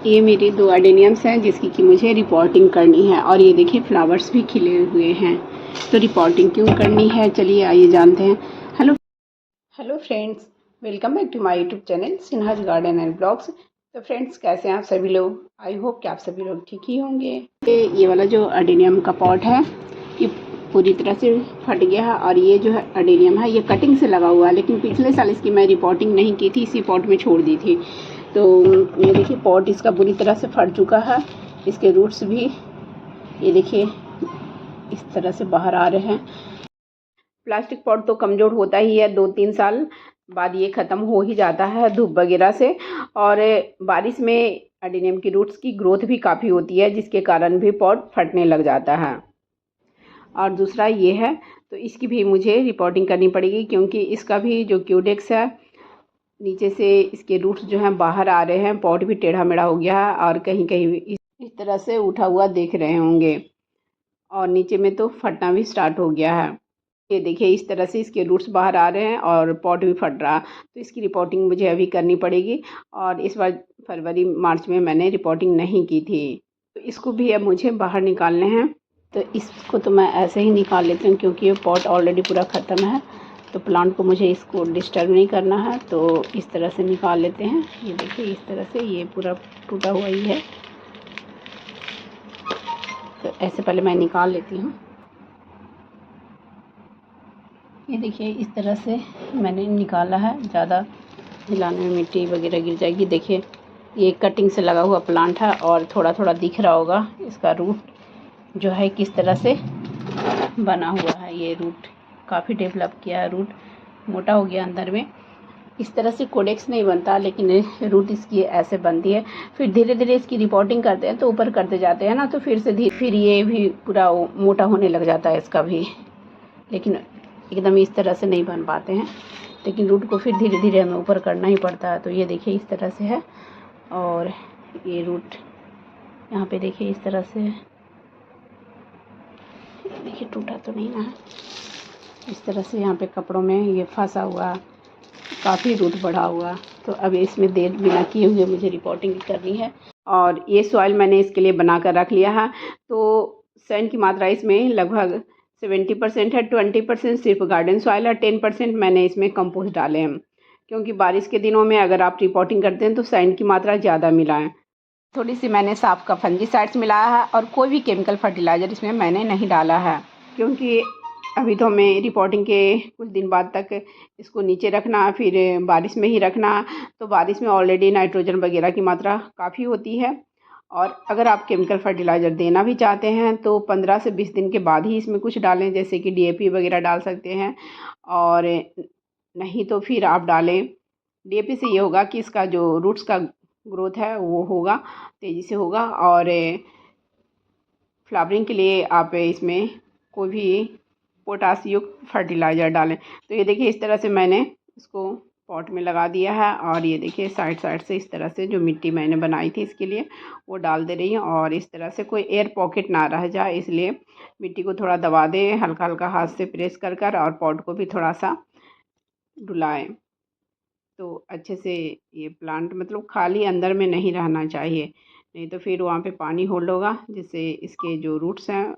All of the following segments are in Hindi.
ये मेरे 2 अडेनियम्स हैं जिसकी कि मुझे रिपोर्टिंग करनी है। और ये देखिए फ्लावर्स भी खिले हुए हैं। तो रिपोर्टिंग क्यों करनी है, चलिए आइए जानते हैं। Hello friends, welcome back to my YouTube channel Sinha's garden and blogs. तो फ्रेंड्स, कैसे हैं आप सभी लोग? आई होप कि आप सभी लोग ठीक ही होंगे। ये वाला जो अडेनियम का पॉट है ये पूरी तरह से फट गया है। और ये जो है अडेनियम है ये कटिंग से लगा हुआ है, लेकिन पिछले साल इसकी मैं रिपोर्टिंग नहीं की थी, इसी पॉट में छोड़ दी थी। तो ये देखिए पॉट इसका बुरी तरह से फट चुका है। इसके रूट्स भी ये देखिए इस तरह से बाहर आ रहे हैं। प्लास्टिक पॉट तो कमज़ोर होता ही है, 2-3 साल बाद ये ख़त्म हो ही जाता है धूप वगैरह से। और बारिश में अडेनियम की रूट्स की ग्रोथ भी काफ़ी होती है, जिसके कारण भी पॉट फटने लग जाता है। और दूसरा ये है, तो इसकी भी मुझे रिपोर्टिंग करनी पड़ेगी, क्योंकि इसका भी जो क्यूडेक्स है नीचे से इसके रूट्स जो हैं बाहर आ रहे हैं। पॉट भी टेढ़ा मेढ़ा हो गया है और कहीं कहीं इस तरह से उठा हुआ देख रहे होंगे, और नीचे में तो फटना भी स्टार्ट हो गया है। ये देखिए इस तरह से इसके रूट्स बाहर आ रहे हैं और पॉट भी फट रहा। तो इसकी रिपोर्टिंग मुझे अभी करनी पड़ेगी। और इस बार फरवरी मार्च में मैंने रिपोर्टिंग नहीं की थी, तो इसको भी अब मुझे बाहर निकालने हैं। तो इसको तो मैं ऐसे ही निकाल लेती हूँ, क्योंकि ये पॉट ऑलरेडी पूरा ख़त्म है। तो प्लांट को मुझे इसको डिस्टर्ब नहीं करना है, तो इस तरह से निकाल लेते हैं। ये देखिए इस तरह से ये पूरा टूटा हुआ ही है, तो ऐसे पहले मैं निकाल लेती हूँ। ये देखिए इस तरह से मैंने निकाला है। ज़्यादा हिलाने में मिट्टी वगैरह गिर जाएगी। देखिए ये कटिंग से लगा हुआ प्लांट है, और थोड़ा थोड़ा दिख रहा होगा इसका रूट जो है किस तरह से बना हुआ है। ये रूट काफ़ी डेवलप किया है, रूट मोटा हो गया अंदर में। इस तरह से कोडेक्स नहीं बनता, लेकिन रूट इसकी ऐसे बनती है। फिर धीरे धीरे इसकी रिपोर्टिंग करते हैं तो ऊपर करते जाते हैं ना, तो फिर ये भी पूरा मोटा होने लग जाता है इसका भी। लेकिन एकदम इस तरह से नहीं बन पाते हैं, लेकिन रूट को फिर धीरे धीरे हमें ऊपर करना ही पड़ता है। तो ये देखिए इस तरह से है, और ये रूट यहाँ पे देखिए इस तरह से है। देखिए टूटा तो नहीं ना है। इस तरह से यहाँ पे कपड़ों में ये फंसा हुआ, काफ़ी रूट बढ़ा हुआ। तो अब इसमें देर बिना किए हुए मुझे रिपोर्टिंग करनी है। और ये सॉइल मैंने इसके लिए बना कर रख लिया है। तो सैंड की मात्रा इसमें लगभग 70% है। 20% सिर्फ गार्डन सॉइल है, 10% मैंने इसमें कंपोस्ट डाले हैं। क्योंकि बारिश के दिनों में अगर आप रिपोर्टिंग करते हैं तो सैंड की मात्रा ज़्यादा मिलाएं। थोड़ी सी मैंने साफ का फंजीसाइड्स मिलाया है, और कोई भी केमिकल फर्टिलाइज़र इसमें मैंने नहीं डाला है, क्योंकि अभी तो हमें रिपोर्टिंग के कुछ दिन बाद तक इसको नीचे रखना, फिर बारिश में ही रखना। तो बारिश में ऑलरेडी नाइट्रोजन वगैरह की मात्रा काफ़ी होती है। और अगर आप केमिकल फर्टिलाइज़र देना भी चाहते हैं तो 15 से 20 दिन के बाद ही इसमें कुछ डालें, जैसे कि डीएपी वगैरह डाल सकते हैं। और नहीं तो फिर आप डालें। डीएपी से ये होगा कि इसका जो रूट्स का ग्रोथ है वो होगा, तेज़ी से होगा। और फ्लावरिंग के लिए आप इसमें कोई भी पोटास युक्त फर्टिलाइज़र डालें। तो ये देखिए इस तरह से मैंने इसको पॉट में लगा दिया है। और ये देखिए साइड साइड से इस तरह से जो मिट्टी मैंने बनाई थी इसके लिए वो डाल दे रही हूँ। और इस तरह से कोई एयर पॉकेट ना रह जाए, इसलिए मिट्टी को थोड़ा दबा दें, हल्का हल्का हाथ से प्रेस कर कर, और पॉट को भी थोड़ा सा डुलाएं। तो अच्छे से ये प्लांट मतलब खाली अंदर में नहीं रहना चाहिए, नहीं तो फिर वहाँ पे पानी होल्ड होगा, जिससे इसके जो रूट्स हैं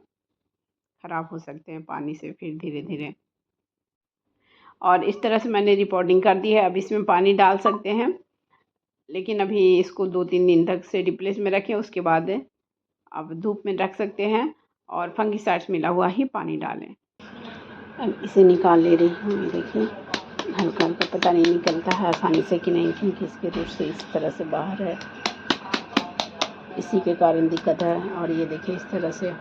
ख़राब हो सकते हैं पानी से फिर धीरे धीरे। और इस तरह से मैंने रिपोर्टिंग कर दी है। अब इसमें पानी डाल सकते हैं, लेकिन अभी इसको 2-3 दिन तक से रिप्लेस में रखें, उसके बाद अब धूप में रख सकते हैं, और फंगीसाइड्स मिला हुआ ही पानी डालें। अब इसे निकाल ले रही हूँ। ये देखिए हल्का हल्का, पता नहीं निकलता है आसानी से कि नहीं, क्योंकि इसके रूट से इस तरह से बाहर है, इसी के कारण दिक्कत है। और ये देखिए इस तरह से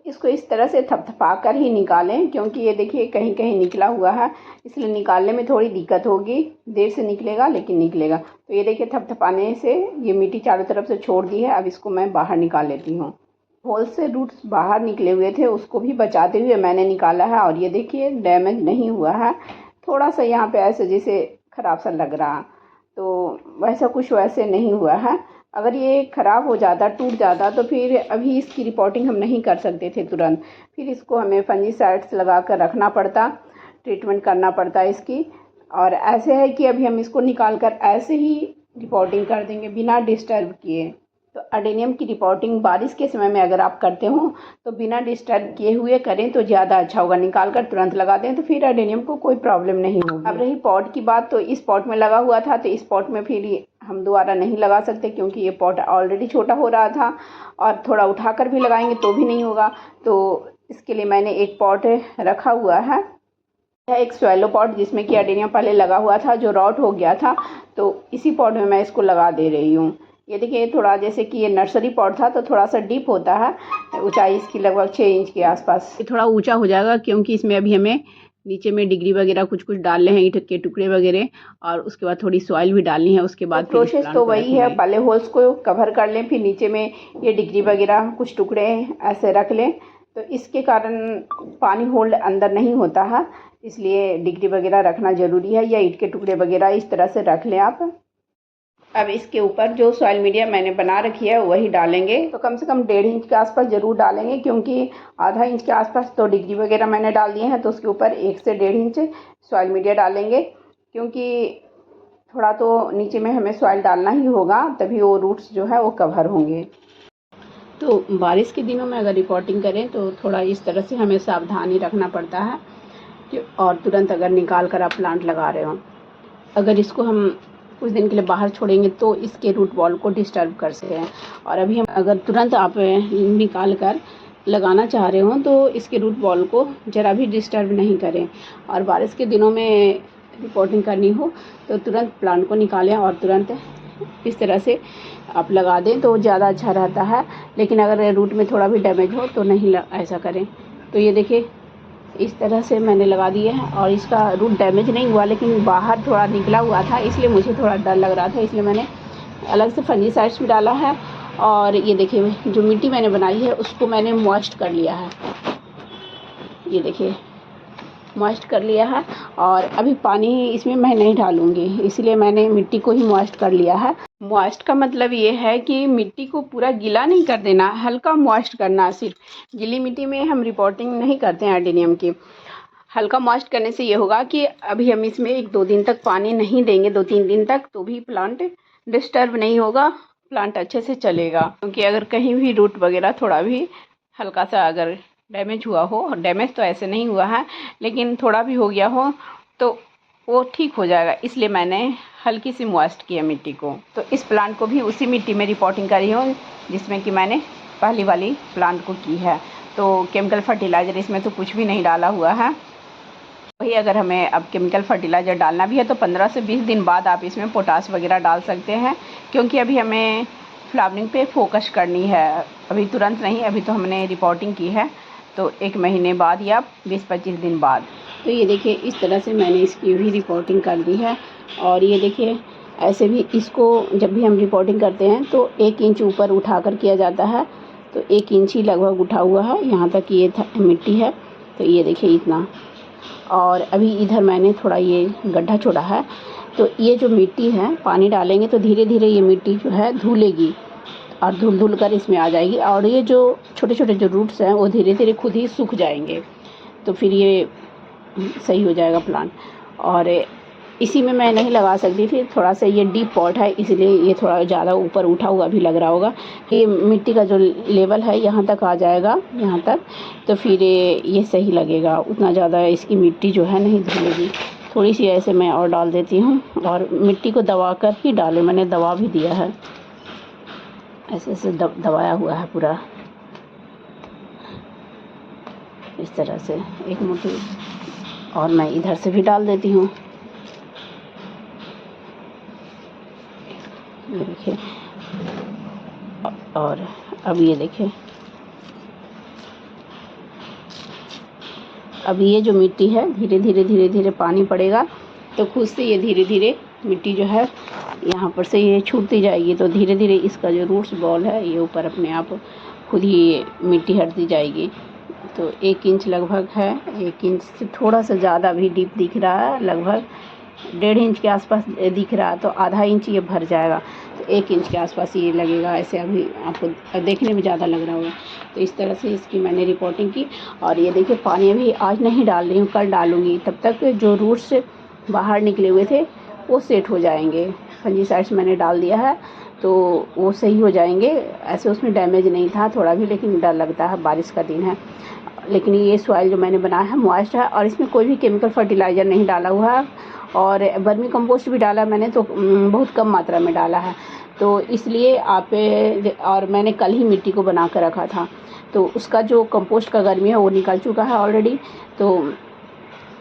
इसको इस तरह से थपथपा कर ही निकालें, क्योंकि ये देखिए कहीं कहीं निकला हुआ है, इसलिए निकालने में थोड़ी दिक्कत होगी। देर से निकलेगा लेकिन निकलेगा। तो ये देखिए थपथपाने से ये मिट्टी चारों तरफ से छोड़ दी है। अब इसको मैं बाहर निकाल लेती हूँ। होल से रूट्स बाहर निकले हुए थे, उसको भी बचाते हुए मैंने निकाला है। और ये देखिए डैमेज नहीं हुआ है, थोड़ा सा यहाँ पे ऐसे जैसे ख़राब सा लग रहा, तो वैसा कुछ वैसे नहीं हुआ है। अगर ये ख़राब हो जाता, टूट जाता, तो फिर अभी इसकी रिपोर्टिंग हम नहीं कर सकते थे तुरंत। फिर इसको हमें फंजीसाइड्स लगा कर रखना पड़ता, ट्रीटमेंट करना पड़ता इसकी। और ऐसे है कि अभी हम इसको निकाल कर ऐसे ही रिपोर्टिंग कर देंगे बिना डिस्टर्ब किए। तो एडेनियम की रिपोर्टिंग बारिश के समय में अगर आप करते हो तो बिना डिस्टर्ब किए हुए करें तो ज़्यादा अच्छा होगा। निकाल कर तुरंत लगा दें तो फिर एडेनियम को कोई प्रॉब्लम नहीं होगी। अब रही पॉट की बात, तो इस पॉट में लगा हुआ था, तो इस पॉट में फिर हम दोबारा नहीं लगा सकते क्योंकि ये पॉट ऑलरेडी छोटा हो रहा था, और थोड़ा उठा कर भी लगाएंगे तो भी नहीं होगा। तो इसके लिए मैंने एक पॉट रखा हुआ है, एक स्वेलो पॉट जिसमें कि एडेनियम पहले लगा हुआ था जो रॉट हो गया था, तो इसी पॉट में मैं इसको लगा दे रही हूँ। ये देखिए, थोड़ा जैसे कि ये नर्सरी पॉट था तो थोड़ा सा डीप होता है, ऊंचाई इसकी लगभग 6 इंच के आसपास। ये थोड़ा ऊंचा हो जाएगा क्योंकि इसमें अभी हमें नीचे में डिग्री वगैरह कुछ कुछ डालने हैं, ईंट के टुकड़े वगैरह, और उसके बाद थोड़ी सॉइल भी डालनी है। उसके बाद प्रोसेस तो वही है, पहले होल्स को कवर कर लें, फिर नीचे में ये डिग्री वगैरह कुछ टुकड़े ऐसे रख लें, तो इसके कारण पानी होल्ड अंदर नहीं होता है, इसलिए डिग्री वगैरह रखना ज़रूरी है, या ईंट के टुकड़े वगैरह इस तरह से रख लें आप। अब इसके ऊपर जो सॉइल मीडिया मैंने बना रखी है वही डालेंगे, तो कम से कम 1.5 इंच के आसपास ज़रूर डालेंगे, क्योंकि आधा इंच के आसपास तो डिग्री वगैरह मैंने डाल दिए हैं, तो उसके ऊपर 1 से 1.5 इंच सॉइल मीडिया डालेंगे, क्योंकि थोड़ा तो नीचे में हमें सॉइल डालना ही होगा, तभी वो रूट्स जो है वो कवर होंगे। तो बारिश के दिनों में अगर रिपोर्टिंग करें तो थोड़ा इस तरह से हमें सावधानी रखना पड़ता है और तुरंत अगर निकाल कर आप प्लांट लगा रहे हो, अगर इसको हम कुछ दिन के लिए बाहर छोड़ेंगे तो इसके रूट बॉल को डिस्टर्ब कर सकते हैं। और अभी हम अगर तुरंत आप निकाल कर लगाना चाह रहे हो तो इसके रूट बॉल को ज़रा भी डिस्टर्ब नहीं करें। और बारिश के दिनों में रिपोर्टिंग करनी हो तो तुरंत प्लांट को निकालें और तुरंत इस तरह से आप लगा दें तो ज़्यादा अच्छा रहता है। लेकिन अगर रूट में थोड़ा भी डैमेज हो तो नहीं ऐसा करें। तो ये देखिए, इस तरह से मैंने लगा दिए हैं और इसका रूट डैमेज नहीं हुआ, लेकिन बाहर थोड़ा निकला हुआ था, इसलिए मुझे थोड़ा डर लग रहा था, इसलिए मैंने अलग से फंजीसाइड्स भी डाला है। और ये देखिए, जो मिट्टी मैंने बनाई है उसको मैंने मॉइस्ट कर लिया है, ये देखिए मॉइस्ट कर लिया है। और अभी पानी इसमें मैं नहीं डालूँगी, इसलिए मैंने मिट्टी को ही मॉइस्ट कर लिया है। मॉइस्ट का मतलब ये है कि मिट्टी को पूरा गीला नहीं कर देना, हल्का मॉइस्ट करना। सिर्फ गीली मिट्टी में हम रिपोर्टिंग नहीं करते हैं एडेनियम की। हल्का मॉइस्ट करने से ये होगा कि अभी हम इसमें 1-2 दिन तक पानी नहीं देंगे, 2-3 दिन तक, तो भी प्लांट डिस्टर्ब नहीं होगा, प्लांट अच्छे से चलेगा। क्योंकि अगर कहीं भी रूट वगैरह थोड़ा भी हल्का सा अगर डैमेज हुआ हो, डैमेज तो ऐसे नहीं हुआ है लेकिन थोड़ा भी हो गया हो, तो वो ठीक हो जाएगा। इसलिए मैंने हल्की सी मॉइस्ट किया मिट्टी को। तो इस प्लांट को भी उसी मिट्टी में रिपोर्टिंग करी हूँ जिसमें कि मैंने पहली वाली प्लांट को की है। तो केमिकल फर्टिलाइज़र इसमें तो कुछ भी नहीं डाला हुआ है। वही अगर हमें अब केमिकल फर्टिलाइज़र डालना भी है तो 15 से 20 दिन बाद आप इसमें पोटाश वगैरह डाल सकते हैं, क्योंकि अभी हमें फ्लावरिंग पे फोकस करनी है, अभी तुरंत नहीं। अभी तो हमने रिपोर्टिंग की है, तो 1 महीने बाद या 20-25 दिन बाद। तो ये देखिए, इस तरह से मैंने इसकी भी रिपोर्टिंग कर दी है। और ये देखिए, ऐसे भी इसको जब भी हम रिपोर्टिंग करते हैं तो 1 इंच ऊपर उठा कर किया जाता है, तो 1 इंच ही लगभग उठा हुआ है, यहाँ तक ये मिट्टी है। तो ये देखिए इतना। और अभी इधर मैंने थोड़ा ये गड्ढा छोड़ा है, तो ये जो मिट्टी है पानी डालेंगे तो धीरे धीरे ये मिट्टी जो है धुलेगी और धुल धुल कर इसमें आ जाएगी, और ये जो छोटे छोटे जो रूट्स हैं वो धीरे धीरे खुद ही सूख जाएंगे, तो फिर ये सही हो जाएगा प्लांट। और इसी में मैं नहीं लगा सकती थी, थोड़ा सा ये डीप पॉट है इसलिए ये थोड़ा ज़्यादा ऊपर उठा हुआ भी लग रहा होगा। ये मिट्टी का जो लेवल है यहाँ तक आ जाएगा, यहाँ तक, तो फिर ये सही लगेगा। उतना ज़्यादा इसकी मिट्टी जो है नहीं धुलेगी। थोड़ी सी ऐसे मैं और डाल देती हूँ, और मिट्टी को दबा कर ही डालें, मैंने दबा भी दिया है, ऐसे ऐसे दबाया हुआ है पूरा, इस तरह से 1 मुट्ठी। और मैं इधर से भी डाल देती हूँ, ये देखिए। और अब ये देखिए, अब ये जो मिट्टी है धीरे धीरे पानी पड़ेगा तो खुद से ये धीरे धीरे मिट्टी जो है यहाँ पर से ये छूटती जाएगी, तो धीरे धीरे इसका जो रूट्स बॉल है ये ऊपर अपने आप खुद ही मिट्टी हटती जाएगी। तो 1 इंच लगभग है, 1 इंच से थोड़ा सा ज़्यादा भी डीप दिख रहा है, लगभग 1.5 इंच के आसपास दिख रहा है, तो आधा इंच ये भर जाएगा, तो 1 इंच के आसपास ये लगेगा। ऐसे अभी आपको देखने में ज़्यादा लग रहा होगा। तो इस तरह से इसकी मैंने रिपोर्टिंग की। और ये देखिए, पानी अभी आज नहीं डाल रही हूँ, कल डालूँगी, तब तक जो रूट्स बाहर निकले हुए थे वो सेट हो जाएंगे। फंजीसाइड्स मैंने डाल दिया है, तो वो सही हो जाएंगे। ऐसे उसमें डैमेज नहीं था थोड़ा भी, लेकिन डर लगता है, बारिश का दिन है। लेकिन ये सॉइल जो मैंने बनाया है मॉइस्ट है, और इसमें कोई भी केमिकल फर्टिलाइज़र नहीं डाला हुआ है, और वर्मी कंपोस्ट भी डाला मैंने तो बहुत कम मात्रा में डाला है। तो इसलिए और मैंने कल ही मिट्टी को बना कर रखा था, तो उसका जो कंपोस्ट का गर्मी है वो निकल चुका है ऑलरेडी। तो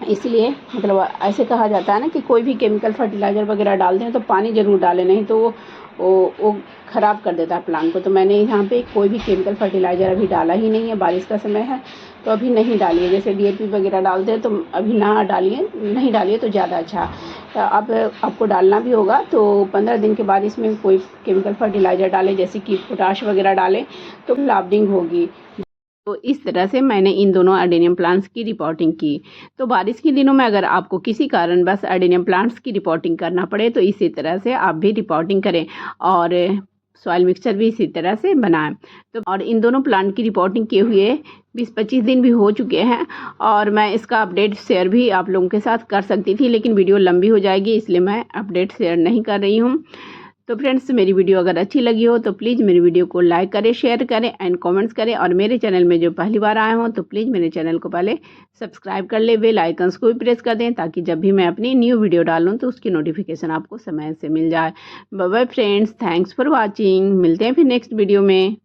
इसलिए मतलब ऐसे कहा जाता है ना कि कोई भी केमिकल फर्टिलाइज़र वगैरह डालते हैं तो पानी ज़रूर डालें, नहीं तो वो ख़राब कर देता है प्लांट को। तो मैंने यहाँ पे कोई भी केमिकल फर्टिलाइज़र अभी डाला ही नहीं है, बारिश का समय है तो अभी नहीं डालिए। जैसे DAP वगैरह डालते हैं तो अभी ना डालिए, नहीं डालिए तो ज़्यादा अच्छा। अब आपको डालना भी होगा तो 15 दिन के बाद इसमें कोई केमिकल फर्टिलाइज़र डालें, जैसे कि पोटाश वगैरह डालें तो फ्लावरिंग होगी। तो इस तरह से मैंने इन दोनों एडेनियम प्लांट्स की रिपोर्टिंग की। तो बारिश के दिनों में अगर आपको किसी कारण बस एडेनियम प्लांट्स की रिपोर्टिंग करना पड़े तो इसी तरह से आप भी रिपोर्टिंग करें, और सॉइल मिक्सचर भी इसी तरह से बनाएं। तो और इन दोनों प्लांट की रिपोर्टिंग किए हुए 20-25 दिन भी हो चुके हैं, और मैं इसका अपडेट शेयर भी आप लोगों के साथ कर सकती थी, लेकिन वीडियो लंबी हो जाएगी इसलिए मैं अपडेट शेयर नहीं कर रही हूँ। तो फ्रेंड्स, मेरी वीडियो अगर अच्छी लगी हो तो प्लीज़ मेरी वीडियो को लाइक करें, शेयर करें एंड कमेंट्स करें, और मेरे चैनल में जो पहली बार आए हों तो प्लीज़ मेरे चैनल को पहले सब्सक्राइब कर ले, बेल आइकन्स को भी प्रेस कर दें ताकि जब भी मैं अपनी न्यू वीडियो डालूँ तो उसकी नोटिफिकेशन आपको समय से मिल जाए। Bye bye friends, thanks for watching. मिलते हैं फिर नेक्स्ट वीडियो में।